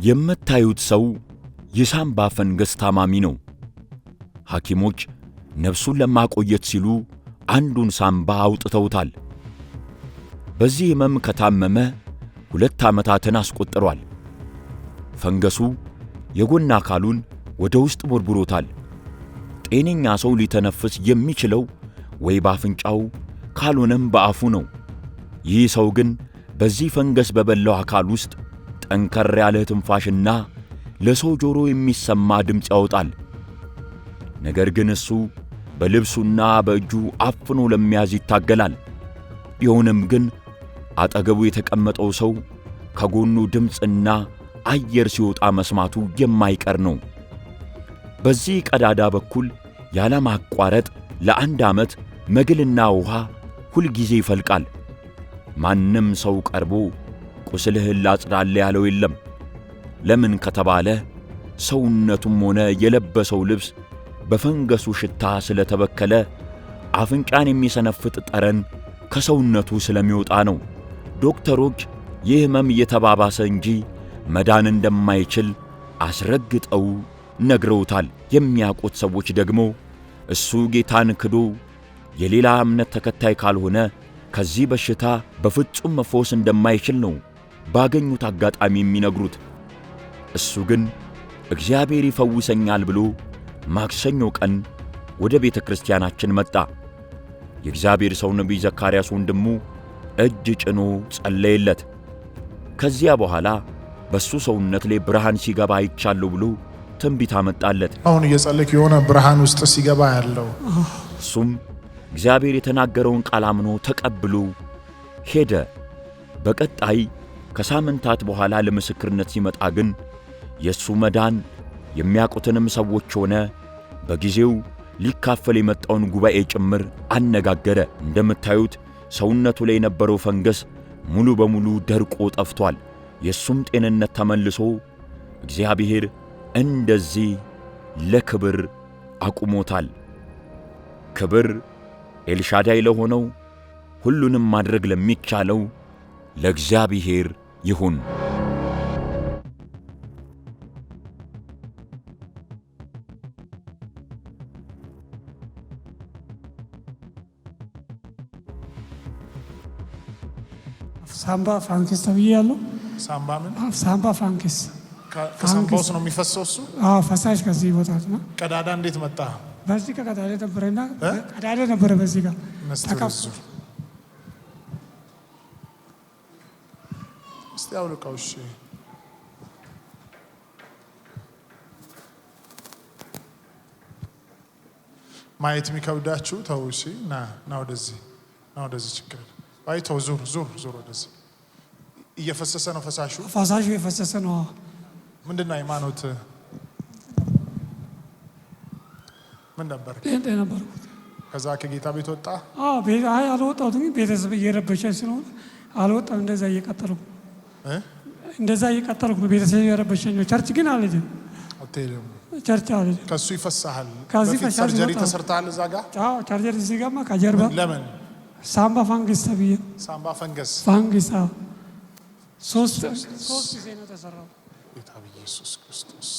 የምታዩት ሰው የሳምባ ፈንገስ ታማሚ ነው። ሐኪሞች ነፍሱን ለማቆየት ሲሉ አንዱን ሳምባ አውጥተውታል። በዚህ ሕመም ከታመመ 2 ዓመታትን አስቆጥሯል። ፈንገሱ የጎን አካሉን ወደ ውስጥ ቦርቡሮታል። ጤነኛ ሰው ሊተነፍስ የሚችለው ወይ በአፍንጫው ካልሆነም በአፉ ነው። ይህ ሰው ግን በዚህ ፈንገስ በበላው አካል ውስጥ ጠንከር ያለ ትንፋሽና ለሰው ጆሮ የሚሰማ ድምፅ ያወጣል። ነገር ግን እሱ በልብሱና በእጁ አፍኖ ለመያዝ ይታገላል። ቢሆንም ግን አጠገቡ የተቀመጠው ሰው ከጎኑ ድምፅና አየር ሲወጣ መስማቱ የማይቀር ነው። በዚህ ቀዳዳ በኩል ያለማቋረጥ ለ1 ዓመት መግልና ውሃ ሁልጊዜ ይፈልቃል። ማንም ሰው ቀርቦ ቁስልህን ላጽዳልህ ያለው የለም። ለምን ከተባለ ሰውነቱም ሆነ የለበሰው ልብስ በፈንገሱ ሽታ ስለተበከለ አፍንጫን የሚሰነፍጥ ጠረን ከሰውነቱ ስለሚወጣ ነው። ዶክተሮች ይህ ሕመም እየተባባሰ እንጂ መዳን እንደማይችል አስረግጠው ነግረውታል። የሚያውቁት ሰዎች ደግሞ እሱ ጌታን ክዶ የሌላ እምነት ተከታይ ካልሆነ ከዚህ በሽታ በፍጹም መፈወስ እንደማይችል ነው ባገኙት አጋጣሚ የሚነግሩት። እሱ ግን እግዚአብሔር ይፈውሰኛል ብሎ ማክሰኞ ቀን ወደ ቤተ ክርስቲያናችን መጣ። የእግዚአብሔር ሰው ነቢይ ዘካርያስ ወንድሙ እጅ ጭኖ ጸለየለት። ከዚያ በኋላ በሱ ሰውነት ላይ ብርሃን ሲገባ አይቻለሁ ብሎ ትንቢት አመጣለት። አሁን እየጸለይክ የሆነ ብርሃን ውስጥ ሲገባ ያለው እሱም እግዚአብሔር የተናገረውን ቃል አምኖ ተቀብሎ ሄደ። በቀጣይ ከሳምንታት በኋላ ለምስክርነት ሲመጣ ግን የሱ መዳን የሚያውቁትንም ሰዎች ሆነ በጊዜው ሊካፈል የመጣውን ጉባኤ ጭምር አነጋገረ። እንደምታዩት ሰውነቱ ላይ የነበረው ፈንገስ ሙሉ በሙሉ ደርቆ ጠፍቷል። የሱም ጤንነት ተመልሶ እግዚአብሔር እንደዚህ ለክብር አቁሞታል። ክብር ኤልሻዳይ ለሆነው ሁሉንም ማድረግ ለሚቻለው ለእግዚአብሔር ይሁን። ሳምባ ፋንክስ ተብያለሁ። ሳምባ ምን? ሳምባ ፋንክስ ከሳምባውስ ነው የሚፈሰው እሱ? አዎ ፈሳሽ ከዚህ ይወጣል ነው። ቀዳዳ እንዴት መጣ? በዚህ ከቀዳዳ ነበረና ቀዳዳ ነበረ በዚህ ጋር ነስተረዙ እስቲ አውልቀው። እሺ ማየት የሚከብዳችሁ ተው። እሺ ና ወደዚህ ችግር አይ ተው። ዙር ወደዚህ። እየፈሰሰ ነው ፈሳሹ? ፈሳሹ እየፈሰሰ ነው። ምንድነው ሃይማኖት? ምን ነበር? ጴንጤ ነበርኩት። ከዛ ከጌታ ቤት ወጣ? አዎ ቤት አልወጣሁትም። ቤተሰብ እየረበሸኝ ስለሆነ አልወጣም። እንደዛ እየቀጠልኩ ነው። ቤተሰብ እየረበሸኝ ነው። ቸርች ግን አልሄድም። አትሄድም? ቸርች አልሄድም። ከሱ ይፈሳል። ከዚህ በፊት ሰርጀሪ ተሰርታል እዛ ጋር? አዎ ሰርጀሪ እዚህ ጋርማ ከጀርባ። ለምን? ሳምባ ፋንገስ ተብዬ። ሳምባ ፈንገስ ፋንገስ ሶስት ጊዜ ነው ተሰራው። ጌታ ኢየሱስ ክርስቶስ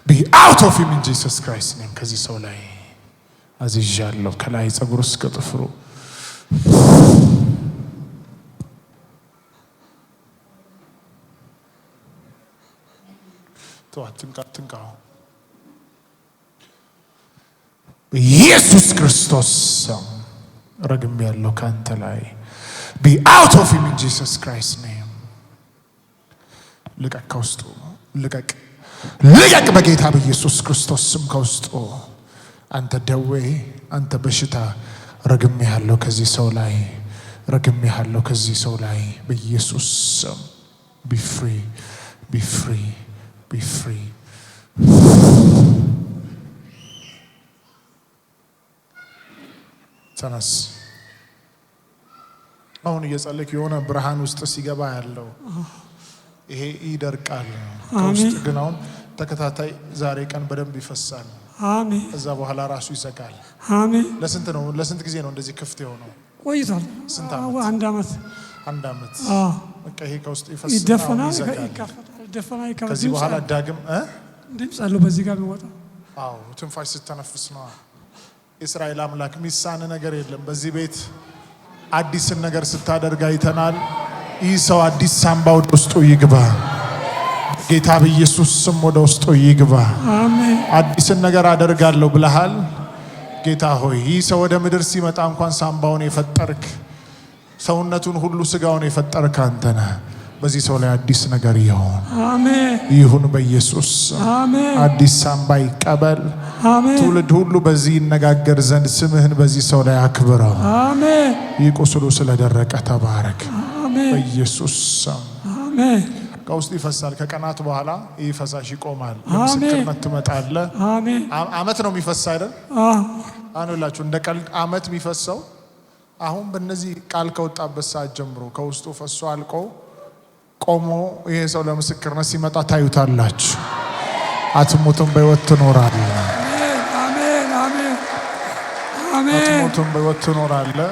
be out of him in Jesus Christ name። ከዚህ ሰው ላይ አዝዣለሁ ከላይ ጸጉር እስከ ጥፍሩ። ትንቃው ኢየሱስ ክርስቶስ ረግም ያለው ካንተ ላይ be out of him in Jesus Christ name። ልቀቅ ከውስጡ ልቀቅ በጌታ በኢየሱስ ክርስቶስ ስም ከውስጡ አንተ ደዌ አንተ በሽታ ረግም ያለው ከዚህ ሰው ላይ በኢየሱስ ስም be free ተነስ። አሁን እየጸለይክ የሆነ ብርሃን ውስጥ ሲገባ ያለው ይሄ ይደርቃል ከውስጥ ግን አሁን ተከታታይ ዛሬ ቀን በደንብ ይፈሳል። አሜን። እዛ በኋላ ራሱ ይዘጋል። አሜን። ለስንት ጊዜ ነው እንደዚህ ክፍት የሆነው? ቆይቷል። ስንት ዓመት? አንድ ዓመት። በቃ ይሄ ከውስጥ ይደፈናል፣ ይዘጋል። ይከፈታል ደፈናይ ከዚህ በኋላ ዳግም ድምፅ አለው በዚህ ጋር የሚወጣው። አዎ ትንፋሽ ስተነፍስ ነው። እስራኤል አምላክ ሚሳን ነገር የለም። በዚህ ቤት አዲስን ነገር ስታደርግ አይተናል። ይህ ሰው አዲስ ሳምባ ወደ ውስጡ ይግባ። ጌታ በኢየሱስ ስም ወደ ውስጡ ይግባ። አሜን። አዲስን ነገር አደርጋለሁ ብለሃል። ጌታ ሆይ ይህ ሰው ወደ ምድር ሲመጣ እንኳን ሳምባውን የፈጠርክ ሰውነቱን ሁሉ ስጋውን የፈጠርክ አንተ ነህ። በዚህ ሰው ላይ አዲስ ነገር ይሁን። አሜን። ይሁን በኢየሱስ አሜን። አዲስ ሳምባ ይቀበል። አሜን። ትውልድ ሁሉ በዚህ ይነጋገር ዘንድ ስምህን በዚህ ሰው ላይ አክብረው። አሜን። ይህ ቁስሉ ስለደረቀ ተባረክ። አሜን። በኢየሱስ ስም አሜን። ከውስጥ ይፈሳል። ከቀናት በኋላ ይህ ፈሳሽ ይቆማል። ለምስክርነት ትመጣለህ። አሜን። አመት ነው የሚፈሳ አይደል? አሁንላችሁ እንደ ቀልድ አመት የሚፈሰው አሁን በእነዚህ ቃል ከወጣበት ሰዓት ጀምሮ ከውስጡ ፈሶ አልቆ ቆሞ ይሄ ሰው ለምስክርነት ሲመጣ ታዩታላችሁ። አትሞቱም፣ በሕይወት ትኖራለህ። አሜን። አሜን። አሜን። አትሞቱም፣ በሕይወት ትኖራለህ።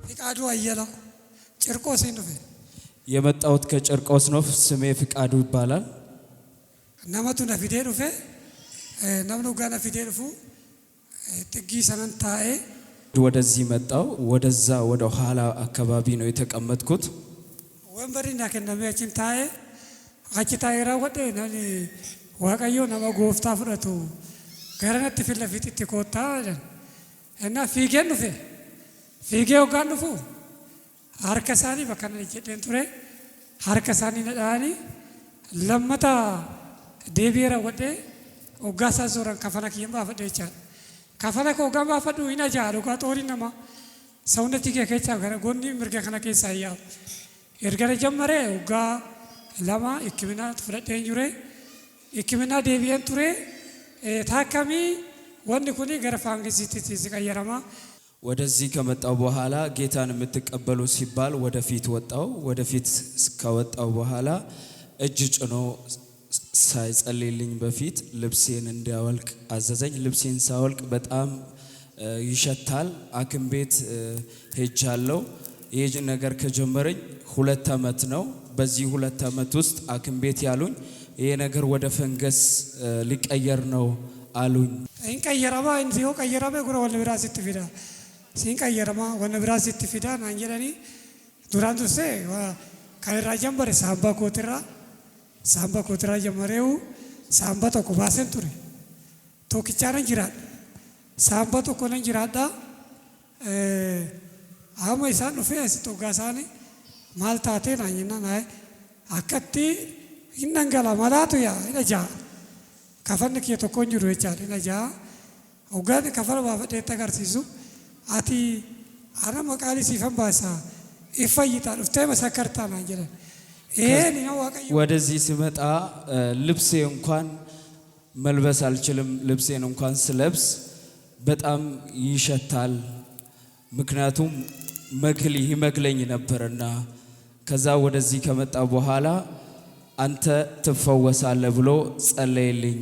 ፍቃዱ አየላ ጭርቆስ ነው። የመጣሁት ከጨርቆስ ነው። ስሜ ፍቃዱ ይባላል። ነመቱ ነፊዴ ዱፌ ነምኑ ጋና ፊዴ ዱፉ ጥጊ ሰነንታኤ ወደዚህ መጣው። ወደዛ ወደ ኋላ አካባቢ ነው የተቀመጥኩት። ወንበሪና ከነሚያችን ታኤ አቺታዬ ራወደ ነኒ ዋቀዮ ነመ ጎፍታ ፍረቱ ገረነት ፊት ለፊት ትኮታ እና ፊጌን ዱፌ ፊጌው ጋር ዱፉ ሀርከሳኒ በከነ ጀደን ቱሬ ሀርከሳኒ ነዳኒ ለመታ ዴቢራ ወደ ኦጋሳ ዞራን ከፈና ኪየም ባፈደ ይቻል ከፈና ኮጋም ባፈዱ ይናጃ ዶጋ ጦሪ ነማ ሰውነቲ ከከቻ ገረ ጎኒ ምርገ ከነ ከሳያ እርገረ ጀመረ ኦጋ ለማ ኢክሚና ፍረደን ጁሬ ኢክሚና ዴቢየን ቱሬ ታካሚ ወንድ ኩኒ ገረፋንግሲቲ ሲቀየረማ ወደዚህ ከመጣው በኋላ ጌታን የምትቀበሉ ሲባል ወደፊት ወጣው። ወደፊት ከወጣው በኋላ እጅ ጭኖ ሳይጸልይልኝ በፊት ልብሴን እንዲያወልቅ አዘዘኝ። ልብሴን ሳወልቅ በጣም ይሸታል። ሐኪም ቤት ሄጃለሁ። ይህ ነገር ከጀመረኝ 2 ዓመት ነው። በዚህ 2 ዓመት ውስጥ ሐኪም ቤት ያሉኝ ይሄ ነገር ወደ ፈንገስ ሊቀየር ነው አሉኝ። እንቀየረማ እንዚዮ ቀየረማ ጉራ ወለ ብራስ ትፊዳ ሲንቀየረማ ወለ ብራስ ትፊዳ ናንጀለኒ ዱራንዱሴ ካይራ ጀምበረ ሳምባ ኮትራ ጀመረው ሳምባ ተኮ ባሰን ቱሪ ቶኪቻረን ጅራድ ሳምባ ተኮ ነን ጅራዳ አሞ ኢሳን ዱፌ አስቶጋሳኒ ማልታቴ ናኝና ናይ አከቲ ይነንገላ ማላቱ ያ ነጃ ከፈንክ የተኮን ጅሩ ይቻል ነጃ ኦጋድ ከፈለ ባፈደ ተጋርሲሱ አቲ አረ መቃሊ ሲፈን ባሳ ይፈይታል ኡፍቴ መሰከርታ ናንጀለ ይሄን ነው ዋቀዩ። ወደዚህ ሲመጣ ልብሴ እንኳን መልበስ አልችልም። ልብሴን እንኳን ስለብስ በጣም ይሸታል። ምክንያቱም ይመግለኝ ነበርና ከዛ ወደዚህ ከመጣ በኋላ አንተ ትፈወሳለህ ብሎ ጸለየልኝ።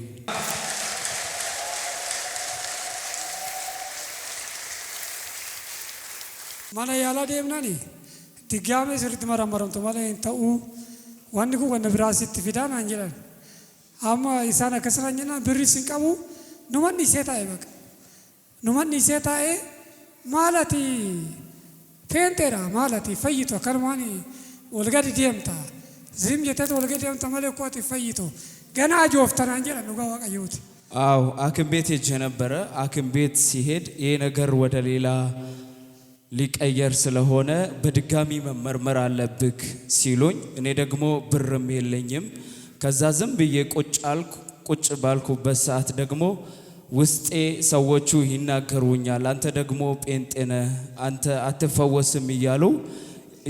ማና ያላ ደምናኒ ድጋሜ ስርት መረመረምቱ ማለት እንተው ዋንኩ ወነ ብራሲት ፊዳን አንጀላል አማ ኢሳና ከሰራኝና ብሪ ሲንቀቡ ኑማን ይሴታዬ በቃ ኑማን ይሴታዬ ማለቲ ፔንቴራ ማለቲ ፈይቶ ከርማኒ ወልጋዲ ዲምታ ዝም የታት ወልጋዲ ዲምታ ማለኮት ፈይቶ ገና አጆፍተና አንጀላ ነው ዋቀዩት። አው ሐኪም ቤት ሄጄ ነበረ። ሐኪም ቤት ሲሄድ ይሄ ነገር ወደ ሌላ ሊቀየር ስለሆነ በድጋሚ መመርመር አለብክ ሲሉኝ እኔ ደግሞ ብርም የለኝም። ከዛ ዝም ብዬ ቁጭ ባልኩበት ሰዓት ደግሞ ውስጤ ሰዎቹ ይናገሩኛል፣ አንተ ደግሞ ጴንጤ ነህ፣ አንተ አትፈወስም እያሉ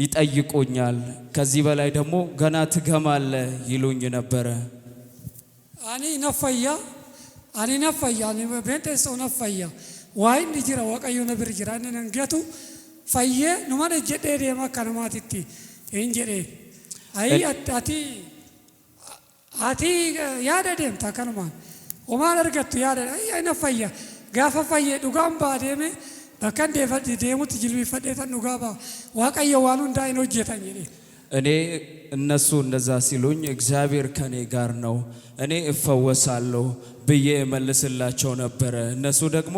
ይጠይቁኛል። ከዚህ በላይ ደግሞ ገና ትገማለህ ይሉኝ ነበረ። አኒ ነፈያ አኒ ጴንጤ ሰው ነፈያ ዋይ እንዲጅራ ወቀዩ ነብር ጅራ ነንገቱ ፈየ ኑማን ጀዴ ደማ ከነማቲቲ እንጀዴ አይ አቲ ያደ ደምታ ከነማን وما أرجعت يا أنا فيا قاف فيا نقام بعدين بكن ديمو تجلبي فديت النقابة واقع يوانون داينو جيتاني እኔ እነሱ እንደዛ ሲሉኝ እግዚአብሔር ከኔ ጋር ነው እኔ እፈወሳለሁ ብዬ እመልስላቸው ነበር። እነሱ ደግሞ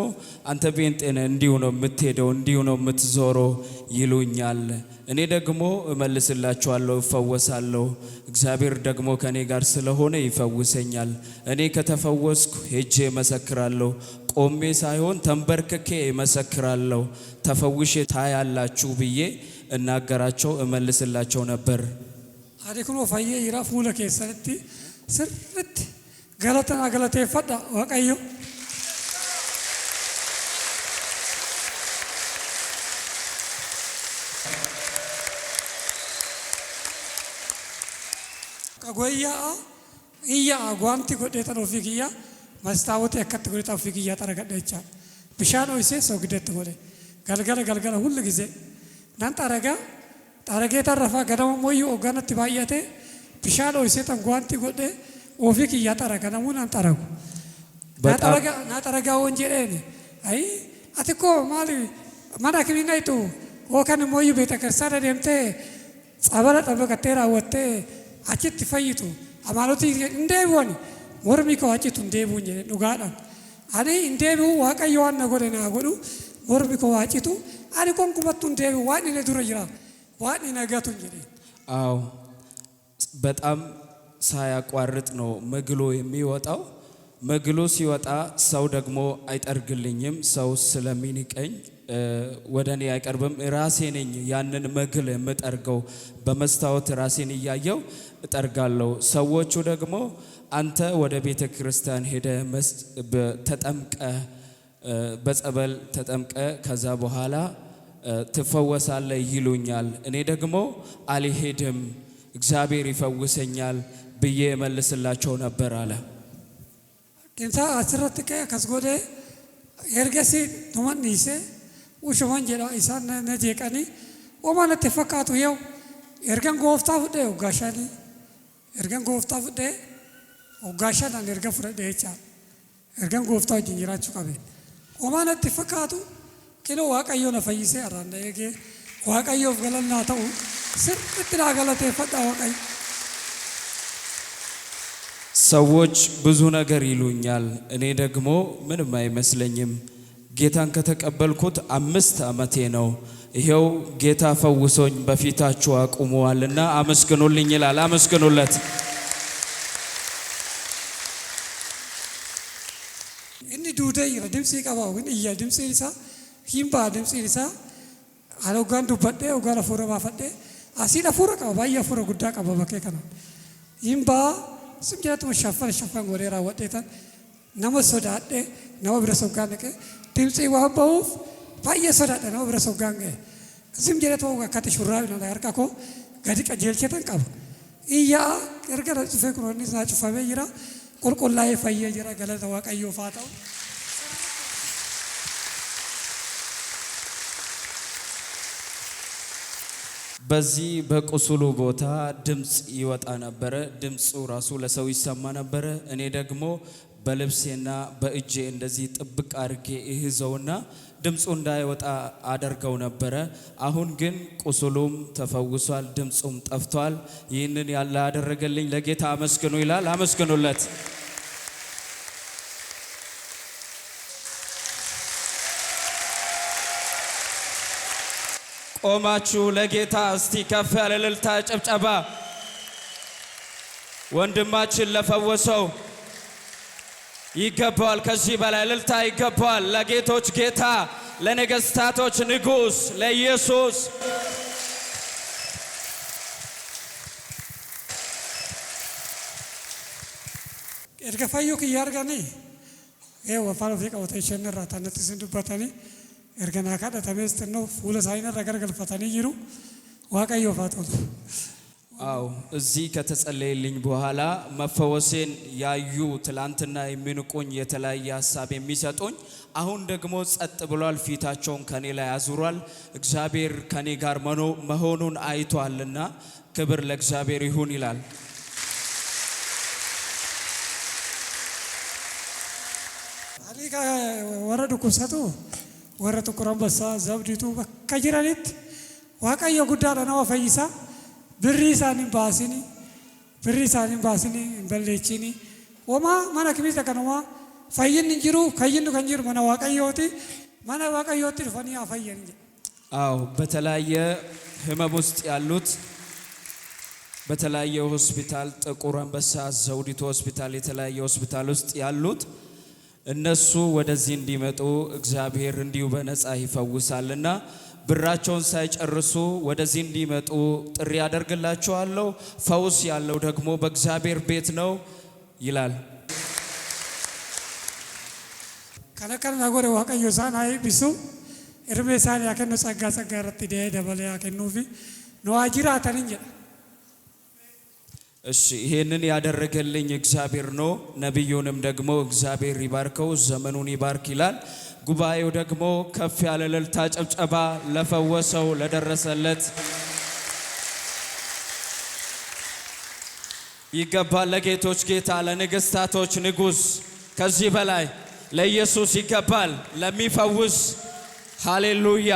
አንተ ጴንጤነ እንዲሁ ነው የምትሄደው እንዲሁ ነው የምትዞረው ይሉኛል። እኔ ደግሞ እመልስላቸዋለሁ እፈወሳለሁ። እግዚአብሔር ደግሞ ከኔ ጋር ስለሆነ ይፈውሰኛል። እኔ ከተፈወስኩ ሄጄ እመሰክራለሁ። ቆሜ ሳይሆን ተንበርክኬ እመሰክራለሁ። ተፈውሼ ታያላችሁ ብዬ እናገራቸው እመልስላቸው ነበር። አዲኩኖ ፈየ ይራፍ ሙለከ ሰልቲ ስርት ገለተና ገለቴ ፈዳ ወቀዩ ቀጎያ ኢያ ጓንቲ ጎዴታ ነው ፊክያ መስታወት ያከተ ጎዴታ ፊክያ ተረገደቻ ብሻኖ ይሴ ሰው ግደት ወለ ገልገለ ሁሉ ጊዜ ናን ታረጌ ተረፋ ገደሞ ሞዩ ኦጋነት ባያቴ ብሻኖ ይሴ ተንጓንቲ ጎዴ ኦፊክያ ተረገ ነሙን አንጠረጉ ናጠረጋ ወንጀሌ አይ አትኮ ማሊ ማዳክሊናይቱ ወከን ሞዩ ቤተክርስቲያን ደምቴ ጸበለ ጠበቀቴራ ወቴ አቺት ፈይቱ አማሎቲ እንዴቦኒ ሞርሚኮ አቺቱ እንዴቡኝ ኑጋዳ አኔ እንዴቡ ዋቀየዋን ነገደና ጎዱ ሞርሚኮ አቺቱ አኔ ኮንኩመቱ እንዴቡ ዋኒ ነዱረ ይራ ዋኒ ነገቱ እንጂ አው በጣም ሳያቋርጥ ነው መግሎ የሚወጣው። መግሎ ሲወጣ ሰው ደግሞ አይጠርግልኝም። ሰው ስለሚንቀኝ ወደኔ አይቀርብም። ራሴ ነኝ ያንን መግል የምጠርገው። በመስታወት ራሴን እያየው እጠርጋለሁ። ሰዎቹ ደግሞ አንተ ወደ ቤተ ክርስቲያን ሄደ ተጠምቀ በጸበል ተጠምቀ ከዛ በኋላ ትፈወሳለህ ይሉኛል። እኔ ደግሞ አልሄድም እግዚአብሔር ይፈውሰኛል ብዬ እመልስላቸው ነበር አለ። ኪንታ አስረትከ ከስጎደ ኤርገሲ ቱማኒሴ ውሽማን ጀላ ኢሳን ነጄቀኒ ወማነ ተፈካቱ ይው ኤርገን ጎፍታ ፍደ ወጋሻኒ ኤርገን ጎፍታ ፍደ ወጋሻና ኤርገ ፍደ ይቻ ኤርገን ጎፍታ ጅንጅራቹ ቀበ ወማነ ተፈካቱ ኪሎ ዋቀዮ ነፈይሴ አራንደ የጌ ዋቀዮ ገለና ተው ስርጥላ ገለተ ፈዳ ዋቀይ ሰዎች ብዙ ነገር ይሉኛል። እኔ ደግሞ ምንም አይመስለኝም። ጌታን ከተቀበልኩት 5 ዓመቴ ነው። ይሄው ጌታ ፈውሶኝ በፊታችሁ አቁመዋልና አመስግኑልኝ ይላል። አመስግኑለት። እኒ ዱደይ ድምጽ ይቀባው ግን እያ ድምጽ ይሳ ሂምባ ድምጽ ይሳ አሎጋን ዱበደ ኦጋላ ፎራ ባፈደ አሲዳ ፎራ ቀባ ባያ ፎራ ጉዳ ቀባ በከከና ሂምባ ስምጀቱ ሸፈን ወሬራ ወጤታ ነመሶዳደ ነው ብረሰው ጋነከ ድምጽ ዋባው ባየ ሶዳደ ነው ብረሰው ጋንገ ስምጀቱ ከተሹራብ ነው ያርካኮ ጋዲቀ ጀልቸተን ቀባ ኢያ ከርገረ ጽፈክሮኒ ሳጭ ፈበይራ ቁልቁላይ ፈየጅራ ገለተ ዋቀዮ ፋታው በዚህ በቁስሉ ቦታ ድምጽ ይወጣ ነበር። ድምጹ ራሱ ለሰው ይሰማ ነበር። እኔ ደግሞ በልብሴና በእጄ እንደዚህ ጥብቅ አርጌ ይዘውና ድምጹ እንዳይወጣ አደርገው ነበር። አሁን ግን ቁስሉም ተፈውሷል፣ ድምጹም ጠፍቷል። ይህንን ያለ አደረገልኝ ለጌታ አመስግኑ ይላል። አመስግኑለት። ቆማችሁ ለጌታ እስቲ ከፍ ያለ እልልታ ጨብጨባ። ወንድማችን ለፈወሰው ይገባዋል። ከዚህ በላይ እልልታ ይገባዋል። ለጌቶች ጌታ፣ ለነገስታቶች ንጉስ ለኢየሱስ እርገፋዩ ከያርጋኒ ወፋሎ ፊቀውተ ይሸነራ ታነጥስንዱበታኒ ኤርገና ካዳ ተመስት ነው ፉለ ሳይነር ረገርገል ፈታኒ ይሩ ዋቀዮ ፋቶት አው እዚህ ከተጸለየልኝ በኋላ መፈወሴን ያዩ ትላንትና የሚንቁኝ የተለያየ ሐሳብ የሚሰጡኝ አሁን ደግሞ ጸጥ ብሏል። ፊታቸውን ከኔ ላይ አዙሯል። እግዚአብሔር ከኔ ጋር መሆኑን አይቷልና ክብር ለእግዚአብሔር ይሁን ይላል። አሊካ ወረዱ ኩሰቱ ወረቱ ኩራምበሳ ዘብዲቱ ከጅራኒት ዋቀዮ ጉዳለ ነው ፈይሳ ብሪሳኒን ባሲኒ በለቺኒ ወማ ማና ከሚስ ተከነማ ፈይን እንጅሩ ከይን ከንጅሩ ማና ዋቀዮቲ ፈኒ አፈየን እንጂ አዎ በተለያየ ህመም ውስጥ ያሉት በተለያየ ሆስፒታል ጥቁር አንበሳ ዘውዲቱ ሆስፒታል የተለያየ ሆስፒታል ውስጥ ያሉት እነሱ ወደዚህ እንዲመጡ እግዚአብሔር እንዲሁ በነፃ ይፈውሳልና ብራቸውን ሳይጨርሱ ወደዚህ እንዲመጡ ጥሪ ያደርግላቸዋለሁ። ፈውስ ያለው ደግሞ በእግዚአብሔር ቤት ነው ይላል። ከለከለ ናጎረ ዋቀዮ ሳናይ ቢሱ እርሜሳን ያከነ ጸጋ ረቲ ደበለ ያከኑፊ ነዋጅራ ተንጀ እሺ ይሄንን ያደረገልኝ እግዚአብሔር ነው። ነብዩንም ደግሞ እግዚአብሔር ይባርከው ዘመኑን ይባርክ ይላል። ጉባኤው ደግሞ ከፍ ያለ እልልታ ጨብጨባ ለፈወሰው ለደረሰለት ይገባል። ለጌቶች ጌታ ለንግስታቶች ንጉስ ከዚህ በላይ ለኢየሱስ ይገባል ለሚፈውስ ሃሌሉያ